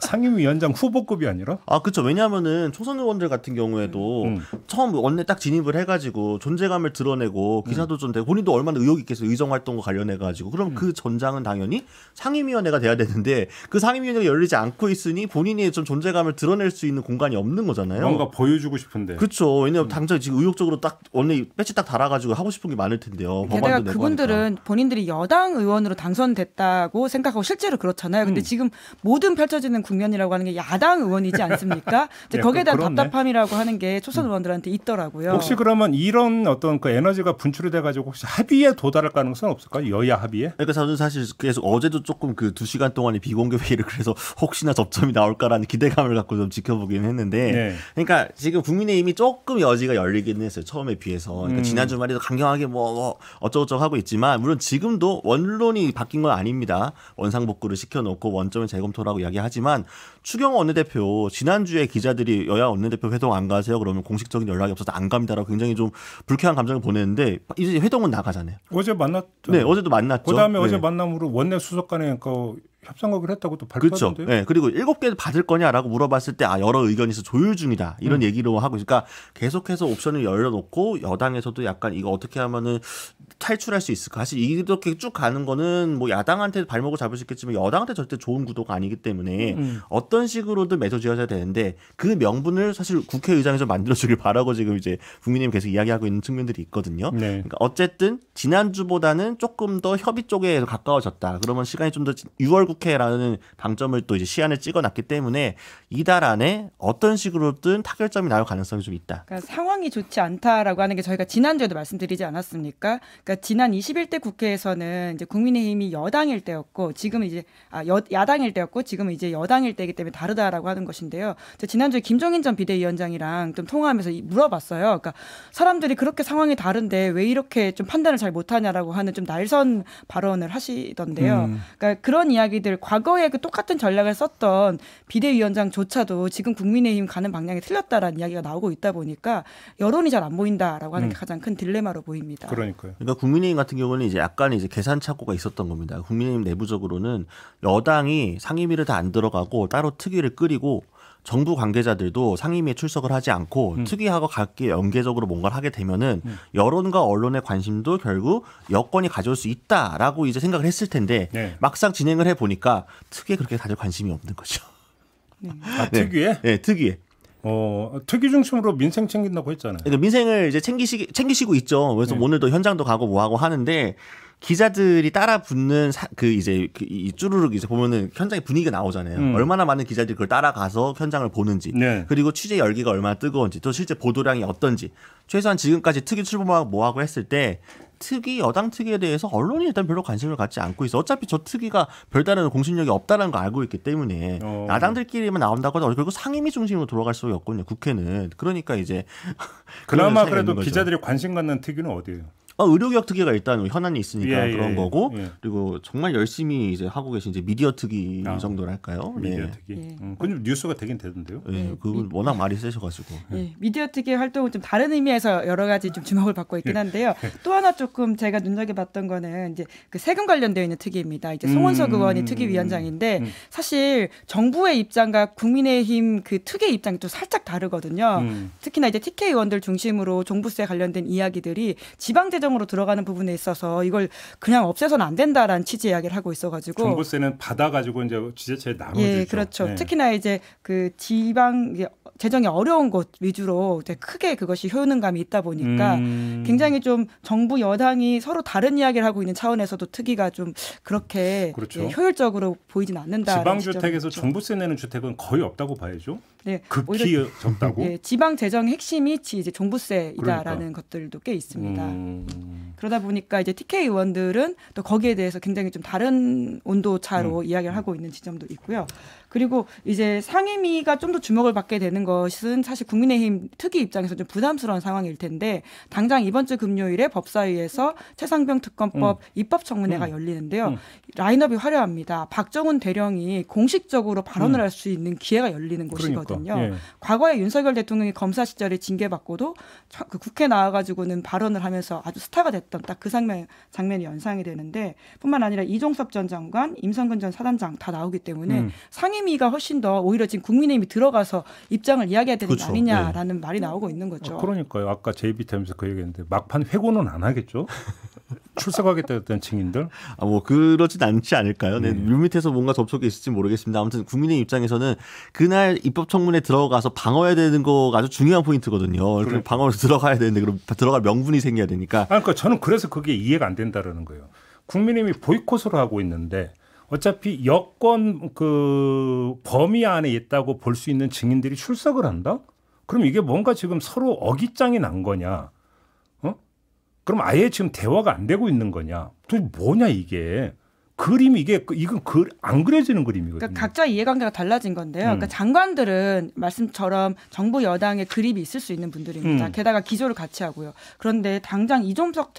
Speaker 1: 상임위원장 후보급이 아니라?
Speaker 3: 그렇죠. 왜냐하면은 초선 의원들 같은 경우에도 처음 원내 딱 진입을 해가지고 존재감을 드러내고 기사도 좀 되고 본인도 얼마나 의욕 있겠어요. 의정 활동과 관련해가지고 그럼 그 전장은 당연히 상임위원회가 돼야 되는데 그 상임위원회가 열리지 않고 있으니 본인이 좀 존재감을 드러낼 수 있는 공간이 없는 거잖아요.
Speaker 1: 뭔가 보여주고 싶은데.
Speaker 3: 그렇죠. 왜냐하면 당장 지금 의욕적으로 딱 원내 배치 딱 달아가지고 하고 싶은 게 많을 텐데요.
Speaker 2: 게다가 그분들은 본인들이 여당 의원으로 당선됐다 거라고 생각하고 실제로 그렇잖아요. 근데 지금 모든 펼쳐지는 국면이라고 하는 게 야당 의원이지 않습니까? 이제 거기에 대한 답답함이라고 하는 게 초선 의원들한테 있더라고요.
Speaker 1: 혹시 그러면 이런 어떤 그 에너지가 분출이 돼가지고 혹시 합의에 도달할 가능성은 없을까요? 여야 합의에?
Speaker 3: 그러니까 저는 사실 계속 어제도 조금 그 2시간 동안의 비공개 회의를 그래서 혹시나 접점이 나올까라는 기대감을 갖고 좀 지켜보긴 했는데
Speaker 1: 네.
Speaker 3: 그러니까 지금 국민의힘이 조금 여지가 열리긴 했어요. 처음에 비해서. 그러니까 지난 주말에도 강경하게 뭐 어쩌고저쩌고 하고 있지만 물론 지금도 원론이 바뀐 건 아닙니다. 원상복구를 시켜놓고 원점을 재검토라고 이야기하지만 추경호 원내대표 지난주에 기자들이 여야 원내대표 회동 안 가세요? 그러면 공식적인 연락이 없어서 안 갑니다라고 굉장히 좀 불쾌한 감정을 보냈는데 이제 회동은 나가잖아요.
Speaker 1: 어제 만났죠.
Speaker 3: 네, 어제도 만났죠.
Speaker 1: 그다음에
Speaker 3: 네.
Speaker 1: 어제 만남으로 원내 수석 간에 그 협상하기로 했다고 또 발표하던데요.
Speaker 3: 그렇죠. 네, 그리고 7개 받을 거냐라고 물어봤을 때 여러 의견이 있어 조율 중이다. 이런 얘기로 하고 그러니까 계속해서 옵션을 열어놓고 여당에서도 약간 이거 어떻게 하면은 탈출할 수 있을까? 사실 이렇게 쭉 가는 거는 뭐 야당한테 발목을 잡을 수 있겠지만 여당한테 절대 좋은 구도가 아니기 때문에 어떤 식으로든 매서지어야 되는데 그 명분을 사실 국회의장에서 만들어주길 바라고 지금 이제 국민의힘 계속 이야기하고 있는 측면들이 있거든요.
Speaker 1: 네.
Speaker 3: 그러니까 어쨌든 지난주보다는 조금 더 협의 쪽에 가까워졌다. 그러면 시간이 좀 더 6월 국회라는 방점을 또 이제 시안을 찍어놨기 때문에 이달 안에 어떤 식으로든 타결점이 나올 가능성이 좀 있다.
Speaker 2: 그러니까 상황이 좋지 않다라고 하는 게 저희가 지난주에도 말씀드리지 않았습니까? 그러니까 지난 21대 국회에서는 이제 국민의힘이 여당일 때였고 지금은 이제 야당일 때였고 지금은 이제 여당일 때이기 때문에 다르다라고 하는 것인데요. 지난주에 김종인 전 비대위원장이랑 좀 통화하면서 물어봤어요. 그러니까 사람들이 그렇게 상황이 다른데 왜 이렇게 좀 판단을 잘 못하냐라고 하는 좀 날선 발언을 하시던데요. 그러니까 그런 이야기들 과거에 그 똑같은 전략을 썼던 비대위원장조차도 지금 국민의힘 가는 방향이 틀렸다라는 이야기가 나오고 있다 보니까 여론이 잘 안 보인다라고 하는 게 가장 큰 딜레마로 보입니다.
Speaker 1: 그러니까요.
Speaker 3: 그러니까 국민의힘 같은 경우는 이제 약간 이제 계산 착오가 있었던 겁니다. 국민의힘 내부적으로는 여당이 상임위를 다 안 들어가고 따로 특위를 끓이고 정부 관계자들도 상임위에 출석을 하지 않고 특위하고 각기 연계적으로 뭔가를 하게 되면은 여론과 언론의 관심도 결국 여권이 가져올 수 있다라고 이제 생각을 했을 텐데
Speaker 1: 네.
Speaker 3: 막상 진행을 해 보니까 특위에 그렇게 다들 관심이 없는 거죠.
Speaker 2: 네.
Speaker 1: 특위에?
Speaker 3: 네, 특위에.
Speaker 1: 특위 중심으로 민생 챙긴다고 했잖아요.
Speaker 3: 그러니까 민생을 이제 챙기시고 있죠. 그래서 오늘도 현장도 가고 뭐 하고 하는데 기자들이 따라 붙는 이 쭈루룩 이제 보면은 현장의 분위기가 나오잖아요. 얼마나 많은 기자들이 그걸 따라가서 현장을 보는지,
Speaker 1: 네.
Speaker 3: 그리고 취재 열기가 얼마나 뜨거운지, 또 실제 보도량이 어떤지. 최소한 지금까지 특위 출범하고 뭐 하고 했을 때 여당 특위에 대해서 언론이 일단 별로 관심을 갖지 않고 있어. 어차피 저 특위가 별다른 공신력이 없다는 거 알고 있기 때문에 야당들끼리만 나온다고 해도 결국 상임위 중심으로 돌아갈 수가 없거든요. 국회는. 그러니까 이제
Speaker 1: 그나마 그래도 기자들이 관심 갖는 특위는 어디예요?
Speaker 3: 의료개혁 특위가 일단 현안이 있으니까 그런 거고 그리고 정말 열심히 이제 하고 계신 이제 미디어 특위 정도랄까요?
Speaker 1: 미디어 특위. 그건 뉴스가 되긴 되던데요.
Speaker 3: 네, 그분 워낙 말이 세셔가지고.
Speaker 2: 미디어 특위의 활동은 좀 다른 의미에서 여러 가지 좀 주목을 받고 있긴 한데요. 또 하나 조금 제가 눈여겨봤던 거는 이제 그 세금 관련되어 있는 특위입니다. 이제 송원석 의원이 특위위원장인데 사실 정부의 입장과 국민의힘 그 특위의 입장이 또 살짝 다르거든요. 특히나 이제 TK 의원들 중심으로 종부세 관련된 이야기들이 지방재정 으로 들어가는 부분에 있어서 이걸 그냥 없애서는 안 된다라는 취지의 이야기를 하고 있어가지고
Speaker 1: 종부세는 받아가지고 이제 지자체에 나눠주죠.
Speaker 2: 예, 그렇죠. 특히나 이제 그 지방 재정이 어려운 곳 위주로 이제 크게 그것이 효능감이 있다 보니까 굉장히 좀 정부 여당이 서로 다른 이야기를 하고 있는 차원에서도 특위가 좀 그렇게
Speaker 1: 그렇죠.
Speaker 2: 효율적으로 보이진 않는다.
Speaker 1: 지방주택에서 종부세 내는 주택은 거의 없다고 봐야죠.
Speaker 2: 네,
Speaker 1: 극히 적다고.
Speaker 2: 예, 지방 재정 핵심이 이제 종부세이다라는 것들도 꽤 있습니다. 그러다 보니까 이제 TK 의원들은 또 거기에 대해서 굉장히 좀 다른 온도차로 이야기를 하고 있는 지점도 있고요. 그리고 이제 상임위가 좀 더 주목을 받게 되는 것은 사실 국민의힘 특위 입장에서 좀 부담스러운 상황일 텐데 당장 이번 주 금요일에 법사위에서 최상병 특검법 입법청문회가 열리는데요. 라인업이 화려합니다. 박정훈 대령이 공식적으로 발언을 할 수 있는 기회가 열리는 곳이거든요.
Speaker 1: 그러니까, 예.
Speaker 2: 과거에 윤석열 대통령이 검사 시절에 징계받고도 그 국회 나와가지고는 발언을 하면서 아주 스타가 됐던 딱 그 장면이 연상이 되는데 뿐만 아니라 이종섭 전 장관, 임성근 전 사단장 다 나오기 때문에 상임위가 훨씬 더 오히려 지금 국민의힘이 들어가서 입장을 이야기해야 되는 게 아니냐라는 말이 나오고 있는 거죠.
Speaker 1: 그러니까요. 아까 JB타임에서 그 얘기했는데 막판 회고는 안 하겠죠? 출석하겠다던 증인들?
Speaker 3: 뭐 그러진 않지 않을까요? 네. 묘밑에서 뭔가 접촉이 있을지 모르겠습니다. 아무튼 국민의 입장에서는 그날 입법청문회 들어가서 방어해야 되는 거가 아주 중요한 포인트거든요. 그래. 방어로 들어가야 되는데 그럼 들어갈 명분이 생겨야 되니까.
Speaker 1: 그러니까 저는 그래서 그게 이해가 안 된다라는 거예요. 국민의힘이 보이콧을 하고 있는데 어차피 여권 그 범위 안에 있다고 볼 수 있는 증인들이 출석을 한다? 그럼 이게 뭔가 지금 서로 어깃장이 난 거냐? 그럼 아예 지금 대화가 안 되고 있는 거냐? 또 뭐냐 이게? 그림이 이건 안 그려지는 그림이거든요.
Speaker 2: 그러니까 각자 이해관계가 달라진 건데요. 그러니까 장관들은 말씀처럼 정부 여당의 그립이 있을 수 있는 분들입니다. 게다가 기조를 같이 하고요. 그런데 당장 이종섭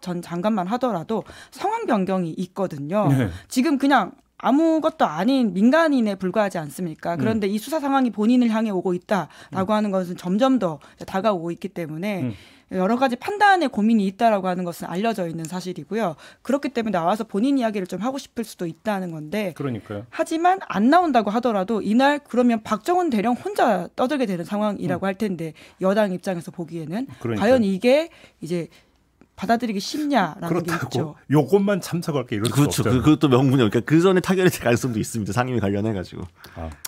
Speaker 2: 전 장관만 하더라도 상황 변경이 있거든요.
Speaker 1: 네.
Speaker 2: 지금 그냥 아무것도 아닌 민간인에 불과하지 않습니까? 그런데 이 수사 상황이 본인을 향해 오고 있다라고 하는 것은 점점 더 다가오고 있기 때문에 여러 가지 판단에 고민이 있다라고 하는 것은 알려져 있는 사실이고요. 그렇기 때문에 나와서 본인 이야기를 좀 하고 싶을 수도 있다는 건데.
Speaker 1: 그러니까요.
Speaker 2: 하지만 안 나온다고 하더라도 이날 그러면 박정원 대령 혼자 떠들게 되는 상황이라고 할 텐데 여당 입장에서 보기에는
Speaker 1: 그러니까요.
Speaker 2: 과연 이게 이제 받아들이기 쉽냐라는 게 있죠.
Speaker 1: 요것만 참석할게 이럴 수
Speaker 3: 그렇죠.
Speaker 1: 없잖아요.
Speaker 3: 그것도 명분이 그러니까 그 전에 타결이 될 가능성도 있습니다. 상임위 관련해가지고.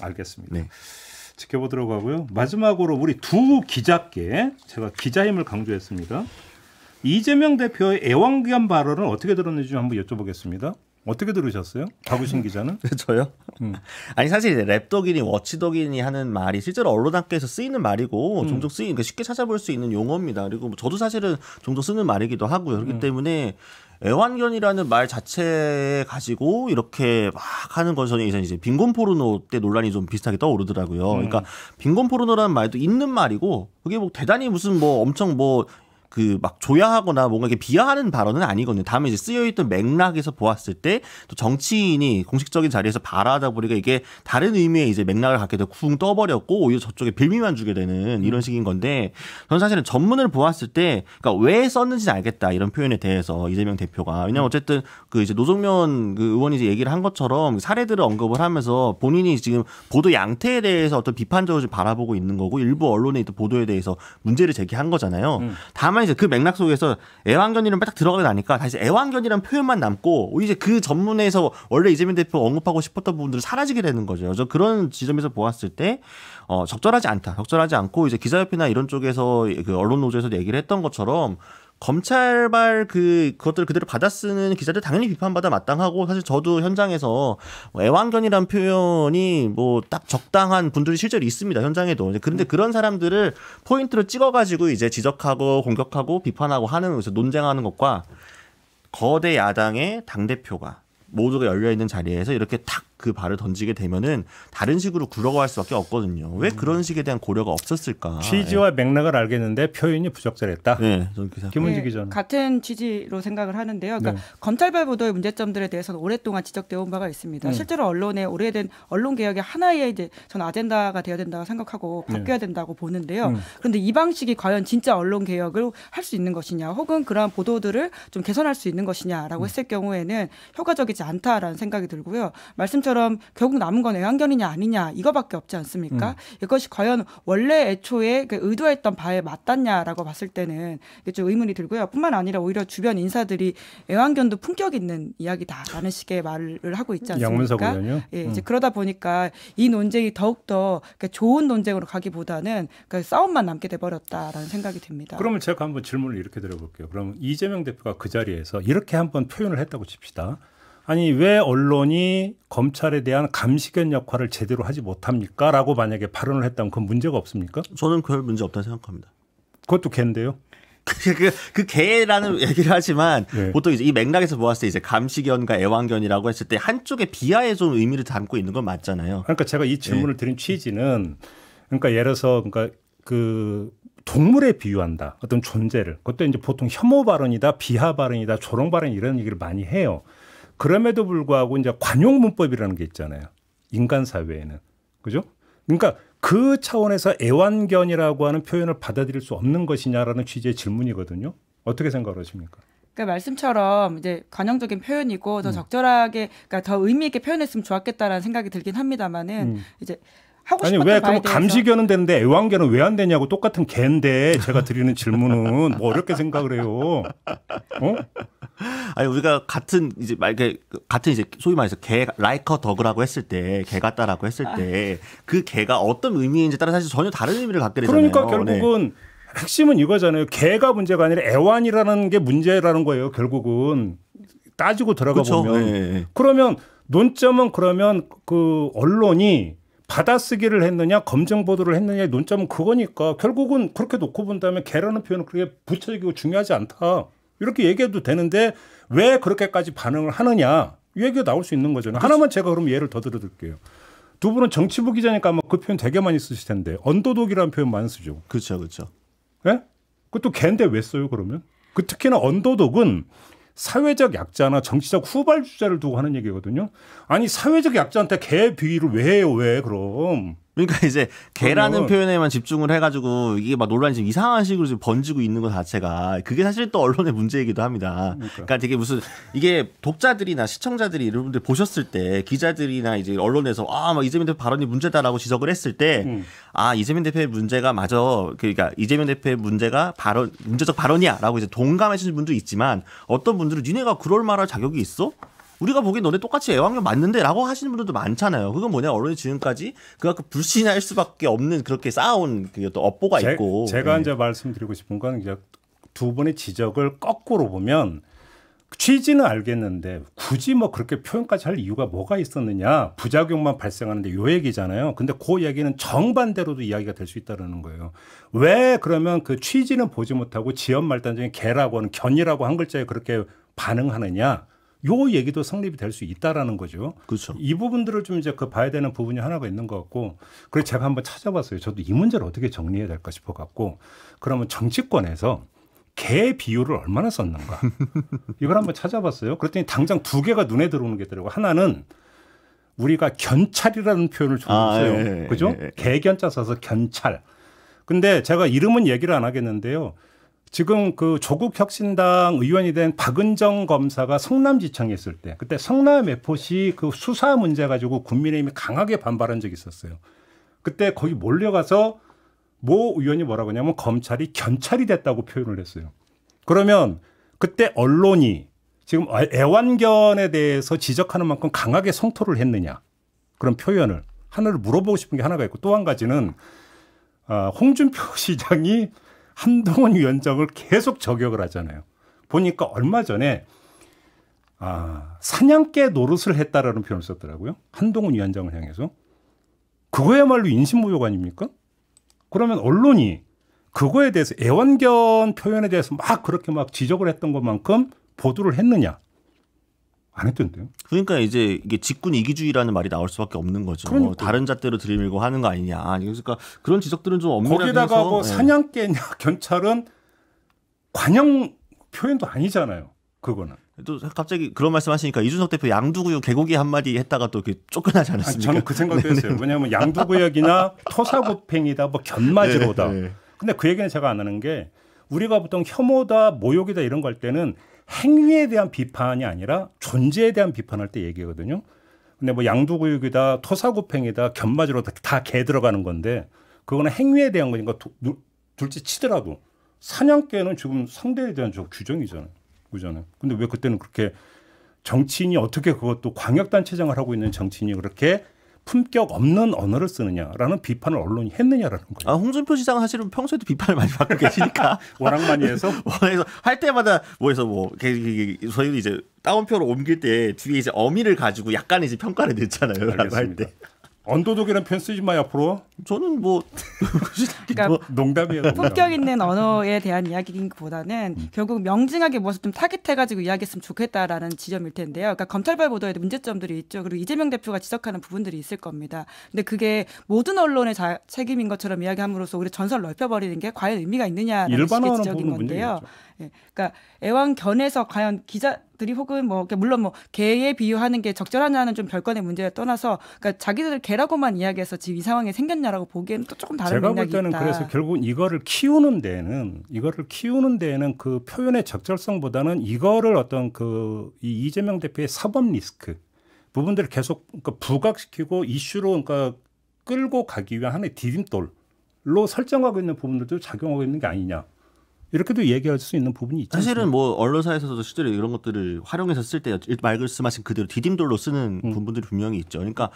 Speaker 1: 알겠습니다.
Speaker 3: 네.
Speaker 1: 지켜보도록 하고요. 마지막으로 우리 두 기자께 제가 기자 힘을 강조했습니다. 이재명 대표의 애완견 발언을 어떻게 들었는지 좀 한번 여쭤보겠습니다. 어떻게 들으셨어요? 박우신 기자는?
Speaker 3: 저요? 아니 사실 이제 랩덕이니 워치덕이니 하는 말이 실제로 언론학계에서 쓰이는 말이고 종종 그러니까 쉽게 찾아볼 수 있는 용어입니다. 그리고 저도 사실은 종종 쓰는 말이기도 하고요. 그렇기 때문에 애완견이라는 말 자체 가지고 이렇게 막 하는 건 저는 이제 빈곤 포르노 때 논란이 좀 비슷하게 떠오르더라고요. 그러니까 빈곤 포르노라는 말도 있는 말이고 그게 뭐 대단히 무슨 뭐 엄청 뭐 그 막 조야하거나 뭔가 이렇게 비하하는 발언은 아니거든요. 다음에 이제 쓰여있던 맥락에서 보았을 때 또 정치인이 공식적인 자리에서 발언하다 보니까 이게 다른 의미의 이제 맥락을 갖게 되고 쿵 떠버렸고 오히려 저쪽에 빌미만 주게 되는 이런 식인 건데 저는 사실은 전문을 보았을 때 그러니까 왜 썼는지는 알겠다 이런 표현에 대해서 이재명 대표가 왜냐면 어쨌든 그 이제 노정면 그 의원이 이제 얘기를 한 것처럼 사례들을 언급을 하면서 본인이 지금 보도 양태에 대해서 어떤 비판적으로 바라보고 있는 거고 일부 언론의 보도에 대해서 문제를 제기한 거잖아요. 다만 이제 그 맥락 속에서 애완견이란 딱 들어가게 나니까 다시 애완견이란 표현만 남고 이제 그 전문에서 원래 이재명 대표 언급하고 싶었던 부분들이 사라지게 되는 거죠. 저 그런 지점에서 보았을 때 적절하지 않다. 적절하지 않고 이제 기자협회나 이런 쪽에서 그 언론 노조에서 얘기를 했던 것처럼 검찰발 그것들을 그대로 받아쓰는 기자들 당연히 비판받아 마땅하고 사실 저도 현장에서 애완견이란 표현이 뭐 딱 적당한 분들이 실제로 있습니다. 현장에도. 그런데 그런 사람들을 포인트로 찍어가지고 이제 지적하고 공격하고 비판하고 하는 그래서 논쟁하는 것과 거대 야당의 당대표가 모두가 열려있는 자리에서 이렇게 탁 그 발을 던지게 되면은 다른 식으로 굴러갈 수밖에 없거든요. 왜 그런 식에 대한 고려가 없었을까?
Speaker 1: 취지와 맥락을 알겠는데 표현이 부적절했다.
Speaker 3: 네,
Speaker 1: 김은지 기자는
Speaker 2: 같은 취지로 생각을 하는데요. 그러니까 검찰발 보도의 문제점들에 대해서는 오랫동안 지적되어 온 바가 있습니다. 실제로 언론의 오래된 언론 개혁의 하나의 이제 전 아젠다가 되어야 된다고 생각하고 바뀌어야 된다고 보는데요. 그런데 이 방식이 과연 진짜 언론 개혁을 할 수 있는 것이냐, 혹은 그러한 보도들을 좀 개선할 수 있는 것이냐라고 했을 경우에는 효과적이지 않다라는 생각이 들고요. 말씀처럼 결국 남은 건 애완견이냐 아니냐 이거밖에 없지 않습니까? 이것이 과연 원래 애초에 의도했던 바에 맞닿냐라고 봤을 때는 좀 의문이 들고요. 뿐만 아니라 오히려 주변 인사들이 애완견도 품격 있는 이야기다라는 식의 말을 하고 있지 않습니까?
Speaker 1: 양문석 의원요?
Speaker 2: 예, 이제 그러다 보니까 이 논쟁이 더욱더 좋은 논쟁으로 가기보다는 싸움만 남게 돼버렸다라는 생각이 듭니다.
Speaker 1: 그러면 제가 한번 질문을 이렇게 드려볼게요. 그럼 이재명 대표가 그 자리에서 이렇게 한번 표현을 했다고 칩시다. 아니 왜 언론이 검찰에 대한 감시견 역할을 제대로 하지 못합니까? 라고 만약에 발언을 했다면 그건 문제가 없습니까?
Speaker 3: 저는 별 문제 없다고 생각합니다.
Speaker 1: 그것도 개인데요.
Speaker 3: 그 개라는 얘기를 하지만
Speaker 1: 네.
Speaker 3: 보통 이제 이 맥락에서 보았을 때 이제 감시견과 애완견이라고 했을 때 한쪽의 비하에 좀 의미를 담고 있는 건 맞잖아요.
Speaker 1: 그러니까 제가 이 질문을 드린 취지는 그러니까 예를 들어서 그러니까 그 동물에 비유한다. 어떤 존재를. 그것도 이제 보통 혐오 발언이다, 비하 발언이다, 조롱 발언 이런 얘기를 많이 해요. 그럼에도 불구하고 이제 관용 문법이라는 게 있잖아요. 인간 사회에는. 그죠? 그러니까 그 차원에서 애완견이라고 하는 표현을 받아들일 수 없는 것이냐라는 취지의 질문이거든요. 어떻게 생각하십니까?
Speaker 2: 그러니까 말씀처럼 이제 관용적인 표현이고 더 적절하게, 그러니까 더 의미 있게 표현했으면 좋았겠다라는 생각이 들긴 합니다만은 이제 하고 싶었던
Speaker 1: 아니 왜
Speaker 2: 바에
Speaker 1: 그럼
Speaker 2: 대해서
Speaker 1: 감시견은 되는데 애완견은 왜 안 되냐고 똑같은 개인데 제가 드리는 질문은 뭐 어렵게 생각을 해요.
Speaker 3: 아니 우리가 같은 이제 같은 이제 소위 말해서 개 라이커 덕이라고 했을 때 개 같다라고 했을 때 그 개가 어떤 의미인지 따라 사실 전혀 다른 의미를 갖게 되잖아요.
Speaker 1: 그러니까 결국은 핵심은 이거잖아요. 개가 문제가 아니라 애완이라는 게 문제라는 거예요. 결국은 따지고 들어가
Speaker 3: 그렇죠.
Speaker 1: 보면
Speaker 3: 네.
Speaker 1: 그러면 논점은 그러면 그 언론이 받아쓰기를 했느냐 검증 보도를 했느냐의 논점은 그거니까 결국은 그렇게 놓고 본다면 개라는 표현은 그렇게 부차적이고 중요하지 않다. 이렇게 얘기해도 되는데 왜 그렇게까지 반응을 하느냐. 이 얘기가 나올 수 있는 거잖아요. 하나만 제가 그럼 예를 더 들어드릴게요. 두 분은 정치부 기자니까 아마 그 표현 되게 많이 쓰실 텐데 언더독이라는 표현 많이 쓰죠.
Speaker 3: 그렇죠. 그렇죠.
Speaker 1: 예? 그것도 개인데 왜 써요 그러면? 그 특히나 언더독은 사회적 약자나 정치적 후발주자를 두고 하는 얘기거든요. 아니 사회적 약자한테 개 비유를 왜 해요? 왜 그럼?
Speaker 3: 그러니까 이제 개라는
Speaker 1: 그러면
Speaker 3: 표현에만 집중을 해가지고 이게 막 논란이 지금 이상한 식으로 지금 번지고 있는 것 자체가 그게 사실 또 언론의 문제이기도 합니다. 그러니까 되게 무슨 이게 독자들이나 시청자들이 여러분들 보셨을 때 기자들이나 이제 언론에서 막 이재명 대표 발언이 문제다라고 지적을 했을 때 이재명 대표의 문제가 그러니까 이재명 대표의 문제가 문제적 발언이야라고 이제 동감하시는 분도 있지만 어떤 분들은 니네가 그럴 말할 자격이 있어? 우리가 보기엔 너네 똑같이 애완견 맞는데 라고 하시는 분들도 많잖아요. 그건 뭐냐 언론이 지금까지 그만큼 불신할 수밖에 없는 그렇게 쌓아온 그 또 업보가 있고.
Speaker 1: 제가 이제 말씀드리고 싶은 건 이제 두 분의 지적을 거꾸로 보면 취지는 알겠는데 굳이 뭐 그렇게 표현까지 할 이유가 뭐가 있었느냐. 부작용만 발생하는데 요 얘기잖아요. 근데 그 얘기는 정반대로도 이야기가 될 수 있다는 거예요. 왜 그러면 그 취지는 보지 못하고 지연 말단 중에 개라고 하는 견이라고 한 글자에 그렇게 반응하느냐. 요 얘기도 성립이 될 수 있다라는 거죠.
Speaker 3: 그렇죠.
Speaker 1: 이 부분들을 좀 이제 그 봐야 되는 부분이 하나가 있는 것 같고, 그래서 제가 한번 찾아봤어요. 저도 이 문제를 어떻게 정리해야 될까 싶어 갖고, 그러면 정치권에서 개 비유를 얼마나 썼는가 이걸 한번 찾아봤어요. 그랬더니 당장 두 개가 눈에 들어오는 게 있더라고요. 하나는 우리가 견찰이라는 표현을 주고 있어요. 그죠? 개견자 써서 견찰. 근데 제가 이름은 얘기를 안 하겠는데요. 지금 그 조국 혁신당 의원이 된 박은정 검사가 성남지청에 있을 때 그때 성남 FOC 그 수사 문제 가지고 국민의힘이 강하게 반발한 적이 있었어요. 그때 거기 몰려가서 모 의원이 뭐라고 하냐면 검찰이 견찰이 됐다고 표현을 했어요. 그러면 그때 언론이 지금 애완견에 대해서 지적하는 만큼 강하게 성토를 했느냐. 그런 표현을 하나를 물어보고 싶은 게 하나가 있고 또 한 가지는 홍준표 시장이 한동훈 위원장을 계속 저격을 하잖아요. 보니까 얼마 전에 사냥개 노릇을 했다라는 표현을 썼더라고요. 한동훈 위원장을 향해서. 그거야말로 인신모욕 아닙니까? 그러면 언론이 그거에 대해서 애완견 표현에 대해서 막 그렇게 막 지적을 했던 것만큼 보도를 했느냐? 안 했던데요.
Speaker 3: 그러니까 이제 이게 직군 이기주의라는 말이 나올 수밖에 없는 거죠.
Speaker 1: 그러니까.
Speaker 3: 다른 잣대로 들이밀고 하는 거 아니냐. 그러니까 그런 지적들은 좀 엄밀하게
Speaker 1: 거기다가
Speaker 3: 해서,
Speaker 1: 뭐 사냥개냐 견찰은 관용 표현도 아니잖아요. 그거는.
Speaker 3: 또 갑자기 그런 말씀하시니까 이준석 대표 양두구역 개고기 한마디 했다가 또 이렇게 쫓겨나지 않았습니까?
Speaker 1: 저는 그 생각도 했어요. 왜냐하면 양두구역이나 토사구팽이다, 뭐 견마지로다. 근데 그 얘기는 제가 안 하는 게 우리가 보통 혐오다, 모욕이다 이런 거 할 때는 행위에 대한 비판이 아니라 존재에 대한 비판할 때 얘기하거든요. 근데 뭐 양두구역이다, 토사구팽이다, 견마지로다 다 개 들어가는 건데 그거는 행위에 대한 거니까 둘째 치더라도 사냥개는 지금 상대에 대한 저 규정이잖아요. 그잖아요. 근데 왜 그때는 그렇게 정치인이 어떻게 그것도 광역단체장을 하고 있는 정치인이 그렇게 품격 없는 언어를 쓰느냐라는 비판을 언론이 했느냐라는 거예요.
Speaker 3: 홍준표 시장은 사실은 평소에도 비판을 많이 받고 계시니까
Speaker 1: 워낙 많이 해서
Speaker 3: 할 때마다 저희도 이제 따옴표로 옮길 때 뒤에 이제 어미를 가지고 약간 이제 평가를 넣잖아요. 할 때.
Speaker 1: 언더독이라는 표현 쓰지 마요 앞으로.
Speaker 3: 저는 뭐
Speaker 2: 그러니까
Speaker 1: 농담이에요.
Speaker 2: 품격 있는 언어에 대한 이야기보다는 결국 명징하게 무엇을 좀 타깃해가지고 이야기했으면 좋겠다라는 지점일 텐데요. 그러니까 검찰발 보도에도 문제점들이 있죠. 그리고 이재명 대표가 지적하는 부분들이 있을 겁니다. 근데 그게 모든 언론의 책임인 것처럼 이야기함으로써 우리 전선을 넓혀버리는 게 과연 의미가 있느냐라는 식의 지적인 건데요. 예, 그러니까 애완견에서 과연 기자들이 혹은 뭐 물론 뭐 개에 비유하는 게 적절하냐는 좀 별건의 문제에 떠나서 그러니까 자기들 개라고만 이야기해서 지금 이 상황이 생겼냐라고 보기에는 또 조금 다른 맥락이 있다.
Speaker 1: 제가 볼 때는 그래서 결국 이거를 키우는 데에는 그 표현의 적절성보다는 이거를 어떤 이 이재명 대표의 사법 리스크 부분들을 계속 그러니까 부각시키고 이슈로 그러니까 끌고 가기 위한 하나의 디딤돌로 설정하고 있는 부분들도 작용하고 있는 게 아니냐. 이렇게도 얘기할 수 있는 부분이 있죠.
Speaker 3: 사실은 뭐 언론사에서도 실제로 이런 것들을 활용해서 쓸 때 말씀하신 그대로 디딤돌로 쓰는 부분들이 분명히 있죠. 그러니까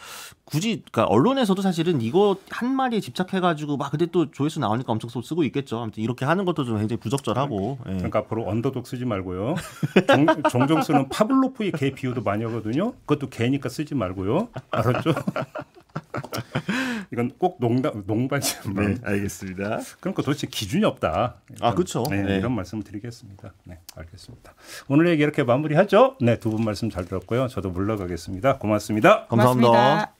Speaker 3: 굳이 그러니까 언론에서도 사실은 이거 한 마리에 집착해가지고 막 근데 또 조회수 나오니까 엄청 쓰고 있겠죠. 아무튼 이렇게 하는 것도 좀 굉장히 부적절하고. 예.
Speaker 1: 그러니까 앞으로 언더독 쓰지 말고요. 종종 쓰는 파블로프의 개 비유도 많이 하거든요. 그것도 개니까 쓰지 말고요. 알았죠? 이건 꼭 농반지만.
Speaker 3: 네, 알겠습니다.
Speaker 1: 그러니까 도대체 기준이 없다.
Speaker 3: 그렇죠.
Speaker 1: 네,
Speaker 3: 네.
Speaker 1: 이런 말씀을 드리겠습니다. 네, 알겠습니다. 오늘 얘기 이렇게 마무리하죠. 네, 두 분 말씀 잘 들었고요. 저도 물러가겠습니다. 고맙습니다.
Speaker 3: 감사합니다.
Speaker 2: 고맙습니다.